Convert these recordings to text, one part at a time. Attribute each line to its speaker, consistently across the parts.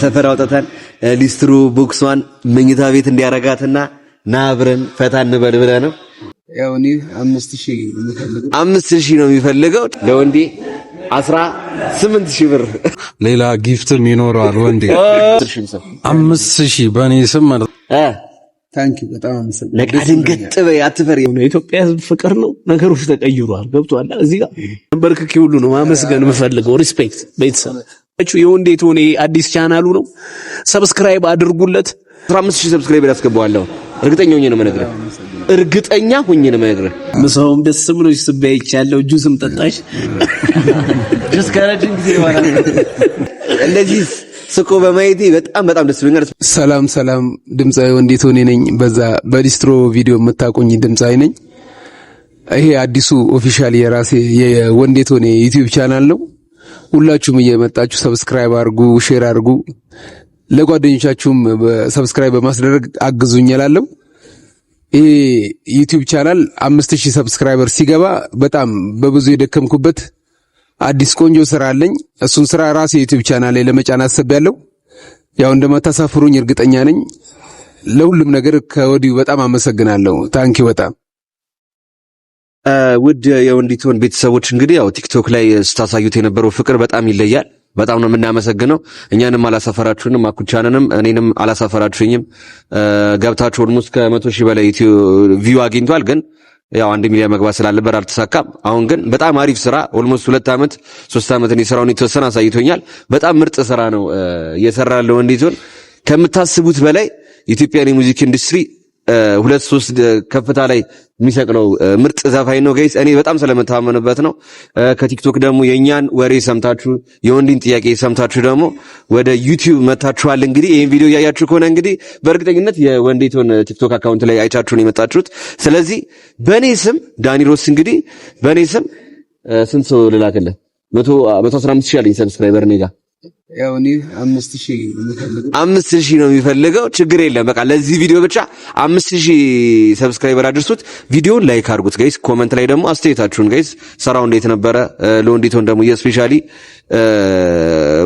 Speaker 1: ሰፈር አውጥተን ሊስትሮ ቦክሷን መኝታ ቤት እንዲያረጋትና ናብረን ፈታ እንበል ብለህ ነው።
Speaker 2: ያው እኔ
Speaker 1: 5000 ነው የሚፈልገው ለወንዴ 18000 ብር
Speaker 3: ሌላ ጊፍትም ይኖረዋል። ወንዴ 5000 በኔ ስም ማለት
Speaker 2: ታንኪ በጣም አመሰግናለሁ።
Speaker 1: ለቃድን ገጥበ አትፈሪ።
Speaker 4: የኢትዮጵያ ሕዝብ ፍቅር ነው። ነገሮች ተቀይሯል። ገብቷል። እዚህ ጋር በርክኪ ሁሉ ነው ማመስገን የምፈልገው። ሪስፔክት ቤተሰብ የወንዴ ቶኔ አዲስ ቻናሉ ነው። ሰብስክራይብ አድርጉለት።
Speaker 1: 15000 ሰብስክራይብ ያስገባዋለሁ። እርግጠኛ ሆኜ ነው የምነግርህ። እርግጠኛ ሆኜ ነው የምነግርህ።
Speaker 4: ምሳውም ደስ ብሎሽ ስበይቻለሁ። ጁስም ጠጣሽ።
Speaker 1: ጁስ ከረጅም ጊዜ በኋላ እንደዚህ ስቆ በማየቴ በጣም ደስ ብሎኛል።
Speaker 2: ሰላም ድምጻዊ ወንዴ ቶኔ ነኝ። በዛ በሊስትሮ ቪዲዮ የምታቆኝ ድምጻዊ ነኝ። ይሄ አዲሱ ኦፊሻል የራሴ የወንዴ ቶኔ ዩቲዩብ ቻናል ነው። ሁላችሁም እየመጣችሁ ሰብስክራይብ አድርጉ፣ ሼር አድርጉ። ለጓደኞቻችሁም ሰብስክራይብ በማስደረግ አግዙኝ እላለሁ። ይሄ ዩቲዩብ ቻናል 5000 ሰብስክራይበር ሲገባ በጣም በብዙ የደከምኩበት አዲስ ቆንጆ ስራ አለኝ። እሱን ስራ ራሴ ዩቲዩብ ቻናል ላይ ለመጫን አስቤያለሁ። ያው እንደማታሳፍሩኝ እርግጠኛ ነኝ። ለሁሉም ነገር ከወዲሁ በጣም አመሰግናለሁ። ታንኪ በጣም
Speaker 1: ውድ የወንዲቶን ቤተሰቦች እንግዲህ ያው ቲክቶክ ላይ ስታሳዩት የነበረው ፍቅር በጣም ይለያል። በጣም ነው የምናመሰግነው። እኛንም አላሳፈራችሁንም፣ አኩቻንንም እኔንም አላሳፈራችሁኝም። ገብታችሁ ኦልሞስት ከ100,000 በላይ ቪው አግኝቷል። ግን ያው 1 ሚሊዮን መግባት ስላለበት አልተሳካም። አሁን ግን በጣም አሪፍ ስራ ኦልሞስት 2 ዓመት 3 ዓመት እኔ ስራውን የተወሰነ አሳይቶኛል። በጣም ምርጥ ስራ ነው እየሰራ ያለው ወንዲቶን። ከምታስቡት በላይ የኢትዮጵያን የሙዚክ ኢንዱስትሪ 2-3 ከፍታ ላይ የሚሰቅለው ምርጥ ዘፋኝ ነው ጋይስ። እኔ በጣም ስለምታመንበት ነው። ከቲክቶክ ደግሞ የኛን ወሬ ሰምታችሁ የወንዲን ጥያቄ ሰምታችሁ ደግሞ ወደ ዩቲዩብ መታችኋል። እንግዲህ ይሄን ቪዲዮ ያያችሁ ከሆነ እንግዲህ በእርግጠኝነት የወንዲቶን ቲክቶክ አካውንት ላይ አይታችሁ ነው የመጣችሁት። ስለዚህ በኔ ስም ዳኒሮስ እንግዲህ በኔ ስም ስንት ሰው ልላክልህ? 115,000 አለኝ ሰብስክራይበር እኔ ጋር።
Speaker 2: ያው እኔ
Speaker 1: 5000 ነው የሚፈልገው። ችግር የለም በቃ ለዚህ ቪዲዮ ብቻ 5000 ሰብስክራይበር አድርሱት። ቪዲዮውን ላይክ አድርጉት ጋይስ። ኮሜንት ላይ ደግሞ አስተያየታችሁን ጋይስ፣ ስራው እንዴት ነበረ? ለወንዲቶን ደግሞ የስፔሻሊ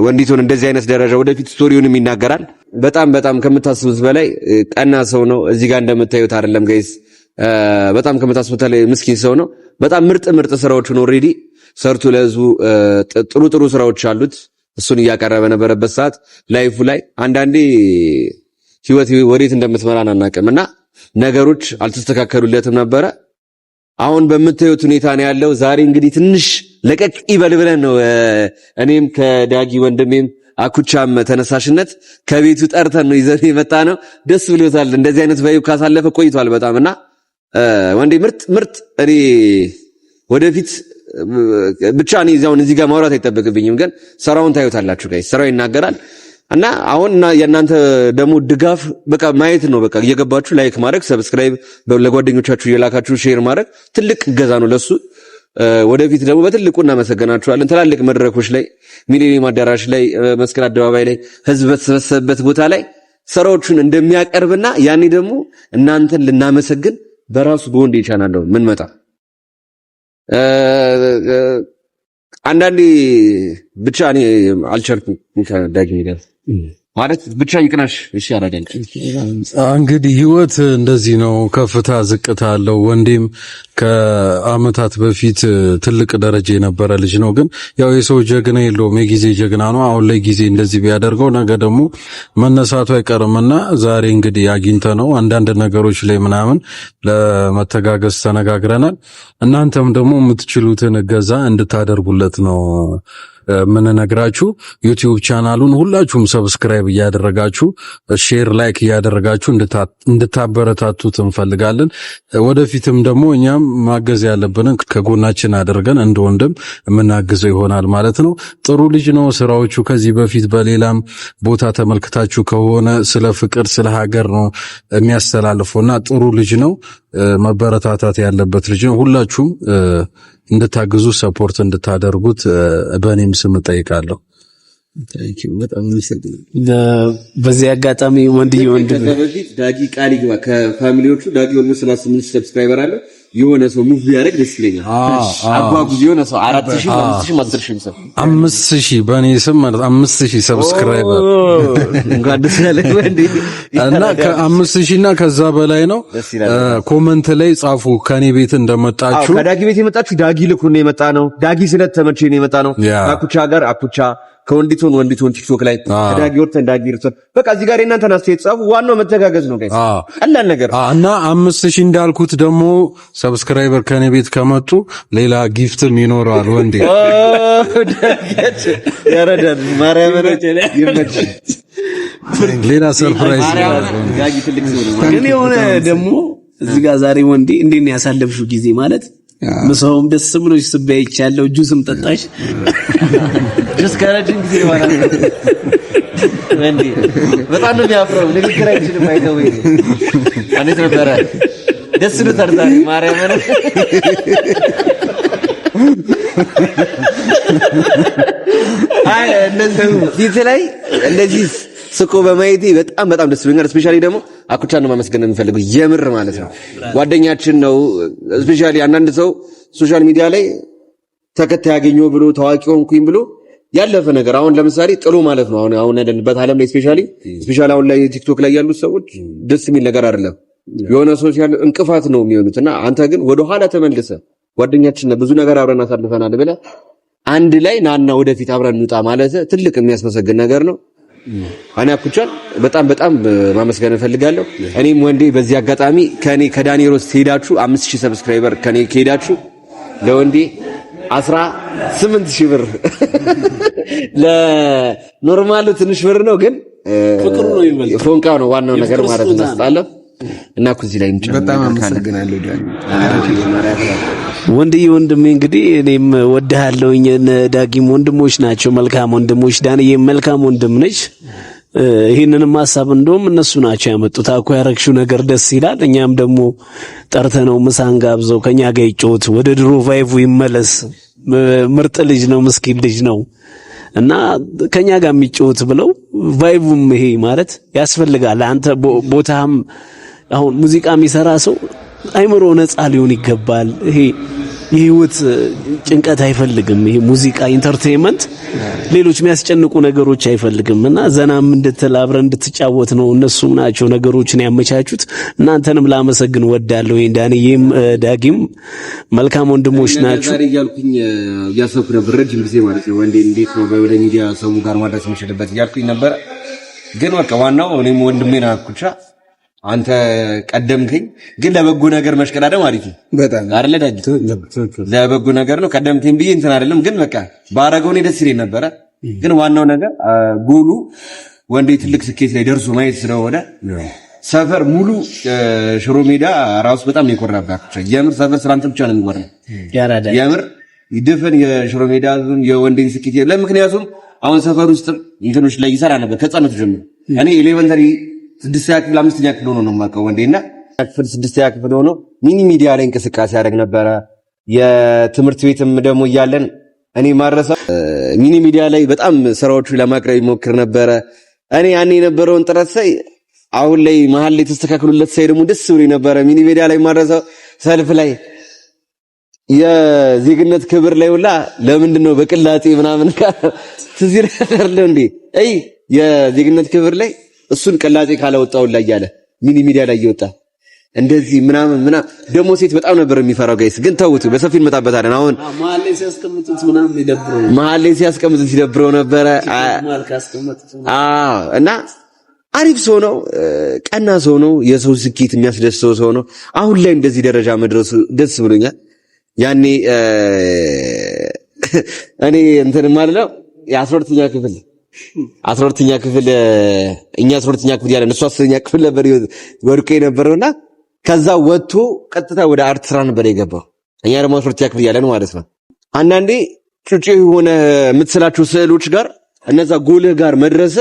Speaker 1: ወንዲቶን እንደዚህ አይነት ደረጃ ወደፊት ስቶሪውንም ይናገራል። በጣም ከምታስቡት በላይ ቀና ሰው ነው። እዚህ ጋር እንደምታዩት አይደለም ጋይስ። በጣም ከምታስቡት በላይ ምስኪን ሰው ነው። በጣም ምርጥ ስራዎችን ኦሬዲ ሰርቶ ለህዝቡ ጥሩ ስራዎች አሉት። እሱን እያቀረበ ነበረበት ሰዓት ላይፉ ላይ አንዳንዴ ህይወት ወዴት እንደምትመራን አናውቅምና ነገሮች አልተስተካከሉለትም ነበረ። አሁን በምታዩት ሁኔታ ነው ያለው። ዛሬ እንግዲህ ትንሽ ለቀቅ ይበል ብለን ነው እኔም ከዳጊ ወንድሜም አኩቻም ተነሳሽነት ከቤቱ ጠርተን ነው ይዘን የመጣ ነው። ደስ ብሎታል። እንደዚህ አይነት ቫይብ ካሳለፈ ቆይቷል በጣምና ወንዴ ምርጥ እኔ ወደፊት ብቻ እኔ እዚህ ጋር ማውራት አይጠበቅብኝም። ግን ስራውን ታዩታላችሁ ጋይስ። ስራው ይናገራል እና አሁን የእናንተ ደግሞ ድጋፍ በቃ ማየት ነው። በቃ እየገባችሁ ላይክ ማድረግ፣ ሰብስክራይብ ለጓደኞቻችሁ እየላካችሁ ሼር ማድረግ ትልቅ እገዛ ነው ለሱ። ወደፊት ደግሞ በትልቁ እናመሰግናችኋለን። ትላልቅ መድረኮች ላይ ሚሊኒየም አዳራሽ ላይ መስቀል አደባባይ ላይ ህዝብ በተሰበሰበበት ቦታ ላይ ስራዎቹን እንደሚያቀርብና ያኔ ደግሞ እናንተን ልናመሰግን በራሱ በወንዴ ቻናል ነው ምን መጣ አንዳንዴ ብቻ እኔ አልቻልኩም ዳጊ ማለት ብቻ ይቅናሽ። እሺ አራዳኝ
Speaker 3: እንግዲህ ህይወት እንደዚህ ነው፣ ከፍታ ዝቅታ አለው። ወንዴም ከአመታት በፊት ትልቅ ደረጃ የነበረ ልጅ ነው። ግን ያው የሰው ጀግና የለውም፣ የጊዜ ጀግና ነው። አሁን ላይ ጊዜ እንደዚህ ቢያደርገው ነገ ደግሞ መነሳቱ አይቀርምና ዛሬ እንግዲህ አግኝተ ነው አንዳንድ ነገሮች ላይ ምናምን ለመተጋገዝ ተነጋግረናል። እናንተም ደግሞ የምትችሉትን እገዛ እንድታደርጉለት ነው ምን ነግራችሁ። ዩቲዩብ ቻናሉን ሁላችሁም ሰብስክራይብ እያደረጋችሁ ሼር ላይክ እያደረጋችሁ እንድታበረታቱት እንፈልጋለን። ወደፊትም ደግሞ እኛም ማገዝ ያለብንን ከጎናችን አድርገን እንደ ወንድም የምናግዘው ይሆናል ማለት ነው። ጥሩ ልጅ ነው። ስራዎቹ ከዚህ በፊት በሌላም ቦታ ተመልክታችሁ ከሆነ ስለ ፍቅር ስለ ሀገር ነው የሚያስተላልፈውና ጥሩ ልጅ ነው። መበረታታት ያለበት ልጅ ነው። ሁላችሁም እንድታግዙ ሰፖርት እንድታደርጉት በእኔም ስም ጠይቃለሁ።
Speaker 4: በዚህ አጋጣሚ ወንድዬ
Speaker 1: በፊት ዳጊ ቃል ይግባ ከፋሚሊዎቹ ዳጊ ወልሞ 38 ሰብስክራይበር አለ። የሆነ ሰው ሙቭ ቢያደርግ ደስ ይለኛል። አጓጉዝ የሆነ ሰው 4000 5000 10,000 ሰው
Speaker 3: 5000 በእኔ ስም ማለት 5000 ሰብስክራይበር
Speaker 1: እንኳን ደስ ያለህ ወንዴ።
Speaker 3: እና ከ5000 እና ከዛ በላይ ነው። ኮመንት ላይ ጻፉ ከኔ ቤት እንደመጣችሁ።
Speaker 1: ከዳጊ ቤት የመጣችሁ ዳጊ ልኩን ነው የመጣ ነው። ዳጊ ስለተመቸኝ ነው የመጣ ነው። አኩቻ ጋር አኩቻ ከወንዲቶን ቲክቶክ ላይ ከዳጊ ወርተን ዳጊ ርሰን በቃ እዚህ ጋር እናንተ ናችሁ የተጻፉ። ዋናው መተጋገዝ ነው ጋይስ፣ ቀላል ነገር
Speaker 3: እና 5000 እንዳልኩት ደግሞ ሰብስክራይበር ከኔ ቤት ከመጡ ሌላ ጊፍትም ይኖራል። ወንዴ
Speaker 1: ያረዳል ማርያም ይመች
Speaker 3: ሌላ ሰርፕራይዝ
Speaker 1: ዳጊ ትልቅ ሰው ነው።
Speaker 4: ግን የሆነ ደግሞ እዚህ ጋር ዛሬ ወንዴ እንዴት ነው ያሳለፍሽው ጊዜ ማለት ምሳውም ደስ ብሎሽ ስበይቻለሁ፣ ጁስም ጠጣሽ።
Speaker 1: ጁስ ከረጅም ጊዜ በኋላ ወንዴ በጣም ነው የሚያፍረው። ንግግር አይችልም አይተው ወይ እንዴት ነበረ? ደስ ነው ተርታሪ ማርያም ነው። አይ እንደዚህ ፊት ላይ እንደዚህ ስቆ በማየቴ በጣም በጣም ደስ ብሎኛል። ስፔሻሊ ደግሞ አኩቻን ነው ማመስገን የምፈልገው የምር ማለት ነው። ጓደኛችን ነው። ስፔሻሊ አንዳንድ ሰው ሶሻል ሚዲያ ላይ ተከታይ ያገኘው ብሎ ታዋቂ ሆንኩኝ ብሎ ያለፈ ነገር አሁን ለምሳሌ ጥሎ ማለት ነው። አሁን ያለንበት ዓለም ላይ ስፔሻሊ አሁን ላይ ቲክቶክ ላይ ያሉት ሰዎች ደስ የሚል ነገር አይደለም። የሆነ ሶሻል እንቅፋት ነው የሚሆኑትና አንተ ግን ወደ ኋላ ተመልሰ ጓደኛችን ነው ብዙ ነገር አብረን አሳልፈናል ብለህ አንድ ላይ ናና ወደፊት አብረን እንውጣ ማለት ትልቅ የሚያስመሰግን ነገር ነው። እኔ አኩቻን በጣም በጣም ማመስገን እፈልጋለሁ። እኔም ወንዴ በዚህ አጋጣሚ ከዳኒሮስ ሄዳችሁ 5000 ሰብስክራይበር ከኔ ከሄዳችሁ ለወንዴ 18000 ብር ለኖርማሉ ትንሽ ብር ነው፣ ግን
Speaker 4: ፍቅሩ ነው ይመልስ
Speaker 1: ፎንቃ ነው ዋናው ነገር ማለት ነው። ስጣለሁ እና ኩዚ ላይ
Speaker 2: በጣም አመሰግናለሁ ዳኒ
Speaker 4: ወንድዬ ወንድሜ። እንግዲህ እኔም ወድሃለሁኝ። ዳጊም ወንድሞች ናቸው፣ መልካም ወንድሞች። ዳንዬ መልካም ወንድም ነች። ይሄንንም ሐሳብ እንደውም እነሱ ናቸው ያመጡት። አኮ ያረግሽው ነገር ደስ ይላል። እኛም ደግሞ ጠርተነው ምሳን ጋብዘው ከኛ ጋር ይጫወት፣ ወደ ድሮ ቫይቡ ይመለስ። ምርጥ ልጅ ነው፣ ምስኪን ልጅ ነው እና ከኛ ጋር የሚጫወት ብለው ቫይቡም ይሄ ማለት ያስፈልጋል። አንተ ቦታም አሁን ሙዚቃ የሚሰራ ሰው አይምሮ ነፃ ሊሆን ይገባል። ይሄ የህይወት ጭንቀት አይፈልግም። ይሄ ሙዚቃ ኢንተርቴይንመንት ሌሎች የሚያስጨንቁ ነገሮች አይፈልግም እና ዘናም እንድትል አብረን እንድትጫወት ነው። እነሱም ናቸው ነገሮችን ያመቻቹት። እናንተንም ላመሰግን ወዳለሁ። ዳንዬም ዳጊም መልካም ወንድሞች ናቸው።
Speaker 1: ዛሬ እያልኩኝ እያሰብኩ ነበር ረጅም ጊዜ ማለት ነው ወንዴ እንዴት ነው ወደ ሚዲያ ሰው ጋር ማድረስ የምችልበት እያልኩኝ ነበር። ግን በቃ ዋናው እኔም ወንድሜና አኩቻ አንተ ቀደምከኝ፣ ግን ለበጎ ነገር መሽቀዳደም አሪፍ ነው
Speaker 2: በጣም
Speaker 1: አይደለ ዳጊ? ለበጎ ነገር ነው ቀደምከኝ ብዬ እንትን አይደለም፣ ግን በቃ ባረገው እኔ ደስ ይለኝ ነበረ። ግን ዋናው ነገር ጎሉ ወንዴ ትልቅ ስኬት ላይ ደርሶ ማየት ስለሆነ ሰፈር ሙሉ ሽሮ ሜዳ ራሱ በጣም ነው የኮራባችሁ። የምር ሰፈር ስላንተ ብቻ ነው የሚወራው
Speaker 4: ያራዳ
Speaker 1: የምር ይደፈን የሽሮ ሜዳ ዙን የወንዴን ስኬት ለምክንያቱም አሁን ሰፈር ውስጥ እንትኖች ላይ ይሰራ ነበር ከጻነቱ ጀምሮ። እኔ ኤሌመንተሪ 6ኛ ክፍል 5ኛ ክፍል ሆኖ ነው የማውቀው ወንዴና ክፍል 6ኛ ክፍል ሆኖ ሚኒ ሚዲያ ላይ እንቅስቃሴ ያደርግ ነበረ። የትምህርት ቤትም ደግሞ እያለን እኔ ማረሳ ሚኒ ሚዲያ ላይ በጣም ስራዎቹ ለማቅረብ ይሞክር ነበረ። እኔ ያኔ የነበረውን ጥረት ሳይ አሁን ላይ መሀል ላይ ተስተካክሎለት ሳይ ደግሞ ደስ ብሎኝ ነበረ። ሚኒ ሚዲያ ላይ ማረሳ ሰልፍ ላይ የዜግነት ክብር ላይ ሁላ ለምንድን ነው በቅላጤ ምናምን ትዝር አይደለም እንዴ? አይ የዜግነት ክብር ላይ እሱን ቅላጤ ካላወጣው ላይ ያለ ሚኒ ሚዲያ ላይ ይወጣ እንደዚህ ምናምን ደግሞ ሴት በጣም ነበር የሚፈራው ጋይስ። ግን ተውት፣ በሰፊ እንመጣበታለን። አሁን
Speaker 4: መሀል ላይ ሲያስቀምጡት ምናምን ይደብረው
Speaker 1: መሀል ላይ ሲያስቀምጡት ይደብረው ነበረ። እና አሪፍ ሰው ነው፣ ቀና ሰው ነው፣ የሰው ስኬት የሚያስደስተው ሰው ነው። አሁን ላይ እንደዚህ ደረጃ መድረሱ ደስ ብሎኛል። ያኔ እኔ እንትን ማለት ነው የ12ኛ ክፍል እኛ 12ኛ ክፍል ያለን እሱ 10ኛ ክፍል ነበር ወድቆ የነበረውና ከዛ ወጥቶ ቀጥታ ወደ አርት ስራ ነበር የገባው። እኛ ደግሞ 12ኛ ክፍል ያለን ማለት ነው። አንዳንዴ ጩጬ የሆነ የምትስላቸው ስዕሎች ጋር እነዛ ጎልህ ጋር መድረስ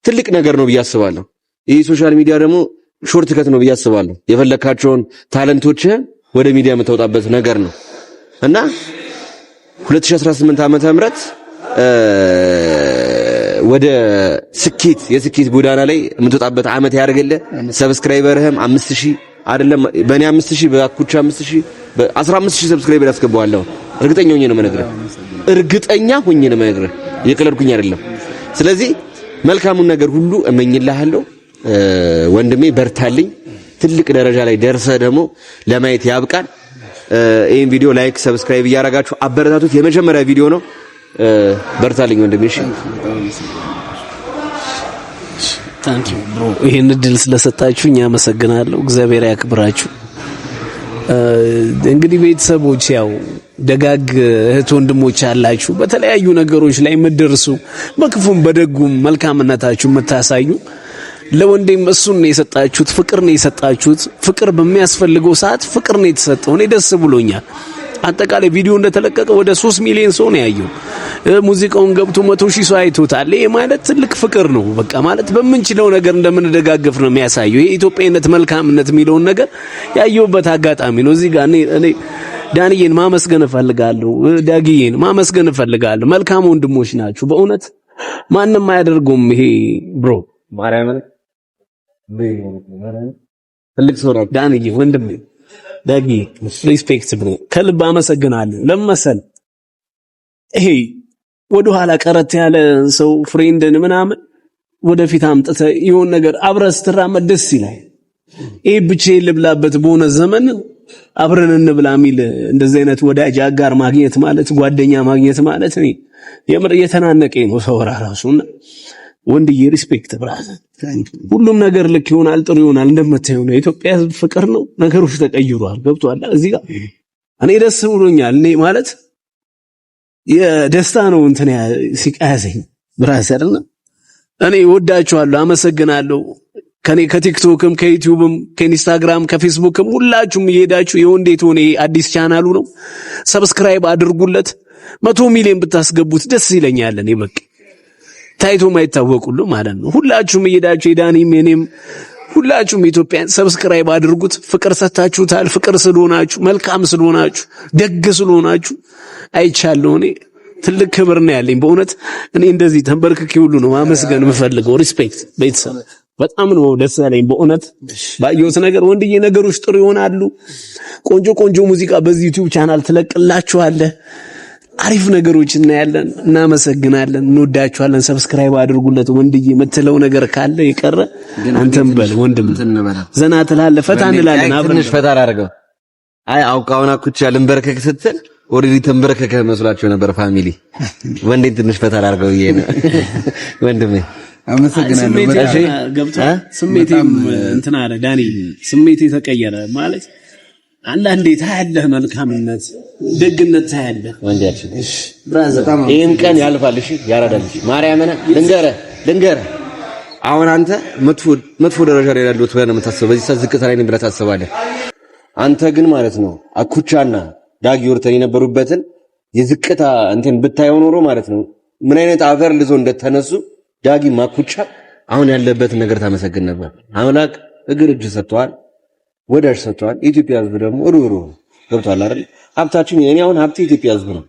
Speaker 1: ትልቅ ነገር ነው ብዬ አስባለሁ። ይህ ሶሻል ሚዲያ ደግሞ ሾርት ከት ነው ብዬ አስባለሁ። የፈለካቸውን ታለንቶችህን ወደ ሚዲያ የምታወጣበት ነገር ነው እና 2018 ዓመተ ምህረት ወደ የስኬት ጎዳና ላይ የምትወጣበት ዓመት ያደርግልህ። ሰብስክራይበርህም 5000 አይደለም በእኔ 5000 በአኩቻ 5000 በ15000 ሰብስክራይበር ያስገባዋለሁ። እርግጠኛ ሆኜ ነው የምነግርህ። እርግጠኛ ሆኜ ነው የምነግርህ። የቀለድኩኝ አይደለም። ስለዚህ መልካሙን ነገር ሁሉ እመኝልሃለሁ ወንድሜ፣ በርታልኝ። ትልቅ ደረጃ ላይ ደርሰህ ደግሞ ለማየት ያብቃል። ይሄን ቪዲዮ ላይክ፣ ሰብስክራይብ እያደረጋችሁ አበረታቱት። የመጀመሪያ ቪዲዮ ነው። በርታልኝ ወንድሜ። እሺ
Speaker 4: ታንክ ዩ ብሮ፣ ይሄን እድል ስለሰጣችሁኝ አመሰግናለሁ። እግዚአብሔር ያክብራችሁ። እንግዲህ ቤተሰቦች ያው ደጋግ እህት ወንድሞች ያላችሁ በተለያዩ ነገሮች ላይ የምትደርሱ በክፉም በደጉም መልካምነታችሁ የምታሳዩ ለወንዴም እሱን ነው የሰጣችሁት፣ ፍቅር ነው የሰጣችሁት። ፍቅር በሚያስፈልገው ሰዓት ፍቅር ነው የተሰጠው። እኔ ደስ ብሎኛል። አጠቃላይ ቪዲዮ እንደተለቀቀ ወደ 3 ሚሊዮን ሰው ነው ያየው። ሙዚቃውን ገብቶ 100,000 ሰው አይቶታል። ይሄ ማለት ትልቅ ፍቅር ነው። በቃ ማለት በምንችለው ነገር እንደምንደጋገፍ ነው የሚያሳየው። የኢትዮጵያዊነት መልካምነት የሚለውን ነገር ያየውበት አጋጣሚ ነው። እዚህ ጋር እኔ ዳንዬን ማመስገን እፈልጋለሁ፣ ዳጊዬን ማመስገን እፈልጋለሁ። መልካም ወንድሞች ናችሁ በእውነት ማንም አያደርገውም። ይሄ ብሮ ማርያም ትልቅ ሰው ነው ዳንዬ ወንድሜ። ዳጊ ሪስፔክት ብሮ ከልብ አመሰግናለሁ። ለመሰል ይሄ ወደ ኋላ ቀረት ያለ ሰው ፍሬንድን ምናምን ወደፊት አምጥተ ይሁን ነገር አብረህ ስትራመድ ደስ ይላል። ይሄ ብቻዬን ልብላበት በሆነ ዘመን አብረን እንብላ የሚል እንደዚህ አይነት ወዳጅ አጋር ማግኘት ማለት ጓደኛ ማግኘት ማለት ነው የምር እየተናነቀኝ ነው ሰው ራሱና ወንድዬ ሪስፔክት ብራዘር። ሁሉም ነገር ልክ ይሆናል፣ ጥሩ ይሆናል። እንደምታየው ነው የኢትዮጵያ ሕዝብ ፍቅር ነው። ነገሮች ተቀይሯል። ገብቷል። እዚህ ጋር እኔ ደስ ብሎኛል። እኔ ማለት የደስታ ነው እንትን ሲቃያዘኝ ብራዘር እና እኔ ወዳችኋለሁ፣ አመሰግናለሁ። ከኔ ከቲክቶክም ከዩቲዩብም ከኢንስታግራም ከፌስቡክም ሁላችሁም እየሄዳችሁ የወንዴት ሆነ አዲስ ቻናሉ ነው ሰብስክራይብ አድርጉለት። 100 ሚሊዮን ብታስገቡት ደስ ይለኛል። እኔ በቃ ታይቶ ማይታወቁሉ ማለት ነው። ሁላችሁም እየሄዳችሁ የዳኒም የኔም ሁላችሁም ኢትዮጵያን ሰብስክራይብ አድርጉት። ፍቅር ሰጣችሁታል። ፍቅር ስለሆናችሁ፣ መልካም ስለሆናችሁ፣ ደግ ስለሆናችሁ አይቻለሁ። እኔ ትልቅ ክብር ነው ያለኝ በእውነት። እኔ እንደዚህ ተንበርክኬ ሁሉ ነው ማመስገን የምፈልገው። ሪስፔክት ቤተሰብ በጣም ነው ደስ ያለኝ በእውነት ባየሁት ነገር። ወንድዬ ነገሮች ጥሩ ይሆናሉ። ቆንጆ ቆንጆ ሙዚቃ በዚህ ዩቲዩብ ቻናል ትለቅላችኋለህ። አሪፍ ነገሮች እናያለን። እናመሰግናለን። እንወዳችኋለን። ሰብስክራይብ አድርጉለት። ወንድዬ የምትለው ነገር ካለ የቀረ አንተም በል ወንድም ዘና ትላለህ። ፈታ እንላለን አብረን።
Speaker 1: ትንሽ ፈታ አድርገው። አይ አውቃውና ኩቻ ልንበርከክ ስትል ኦሬዲ ተንበርከከ መስሏቸው ነበር ፋሚሊ። ወንዴን ትንሽ ፈታ አድርገው ይሄ ነው ወንድሜ።
Speaker 2: አመሰግናለሁ።
Speaker 4: ስሜቴም እንትና አለ ዳኒ፣ ስሜቴ ተቀየረ ማለት አንዳንዴ ታያለህ፣ መልካምነት ደግነት ታያለህ።
Speaker 1: ወንጃችን እሺ ብራዘር ይሄን ቀን ያልፋል። እሺ ያራዳልሽ ማርያምን ልንገርህ አሁን አንተ መጥፎ ደረጃ ላይ ያለው ብለህ ነው የምታስበው። በዚህ ሰዓት ዝቅታ ላይ ነኝ ብለህ ታስባለህ። አንተ ግን ማለት ነው አኩቻና ዳጊ ወርተን የነበሩበትን የዝቅታ እንትን ብታየው ኖሮ ማለት ነው ምን አይነት አፈር ልዞ እንደተነሱ ዳጊ ማኩቻ አሁን ያለበትን ነገር ታመሰግን ነበር። አምላክ እግር እጅ ሰጥቷል፣ ወዳጅ ሰጥቷል። ኢትዮጵያ ሕዝብ ደግሞ ሩሩ ገብቷል አይደል? ሀብታችን እኔ አሁን ሀብቴ ኢትዮጵያ ሕዝብ ነው።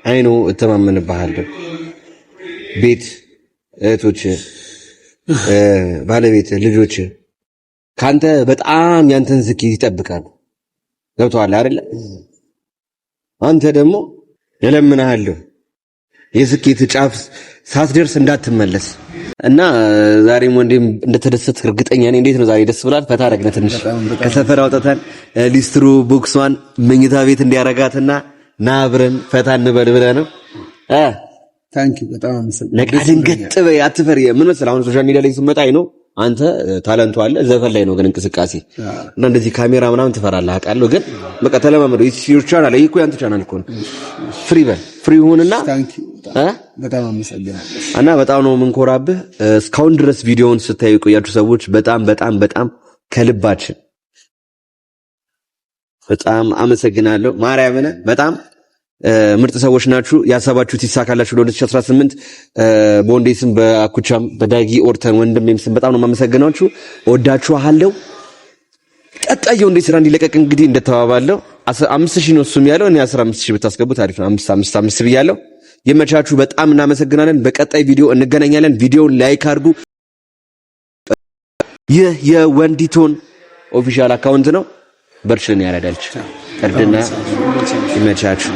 Speaker 1: አይኖ እተማመንብሃለሁ። ቤት፣ እህቶች፣ ባለቤት፣ ልጆች ካንተ በጣም ያንተን ዝቂት ይጠብቃሉ። ገብቷል አይደል? አንተ ደግሞ እለምንሃለሁ የስኬት ጫፍ ሳትደርስ እንዳትመለስ እና ዛሬም ወንድም እንደተደሰተ እርግጠኛ ነኝ። እንዴት ነው ዛሬ ደስ ብሏል? ፈታ አደረግነ ትንሽ ከሰፈር አውጥተን ሊስትሩ ቦክስዋን መኝታ ቤት እንዲያረጋትና ና አብረን ፈታ እንበል ብለህ ነው።
Speaker 2: ታንኪ በጣም አመሰግናለሁ።
Speaker 1: ነቃድን ገጥ በይ አትፈሪ። ምን መሰለህ አሁን ሶሻል ሚዲያ ላይ ስመጣ ነው አንተ ታለንቱ አለ ዘፈን ላይ ነው ግን እንቅስቃሴ እና እንደዚህ ካሜራ ምናምን ትፈራለህ አውቃለሁ። ግን በቃ ተለማመደው። ዩቲዩብ ቻናል ይሄ እኮ ያንተ ቻናል እኮ ነው። ፍሪ በል ፍሪ ሁንና
Speaker 2: በጣም አመሰግናለሁ
Speaker 1: እና በጣም ነው የምንኮራብህ። እስካሁን ድረስ ቪዲዮውን ስታዩ ቆያችሁ ሰዎች በጣም በጣም በጣም ከልባችን በጣም አመሰግናለሁ። ማርያምን በጣም ምርጥ ሰዎች ናችሁ። ያሰባችሁት ይሳካላችሁ ለ2018 በወንዴ ስም በአኩቻም በዳጊ ኦርተን ወንድሜም ስም በጣም ነው የማመሰግናችሁ። እወዳችኋለሁ። ቀጣይ ወንዴ ስራ እንዲለቀቅ እንግዲህ እንደተባባለው 5000 ነው እሱም ያለው እኔ 15000 ብታስገቡት አሪፍ ነው። 5 ብያለሁ። የመቻችሁ በጣም እናመሰግናለን። በቀጣይ ቪዲዮ እንገናኛለን። ቪዲዮውን ላይክ አድርጉ። ይህ የወንዲቶን ኦፊሻል አካውንት ነው። በርችልን ያረዳልች እርድና ይመቻችሁ።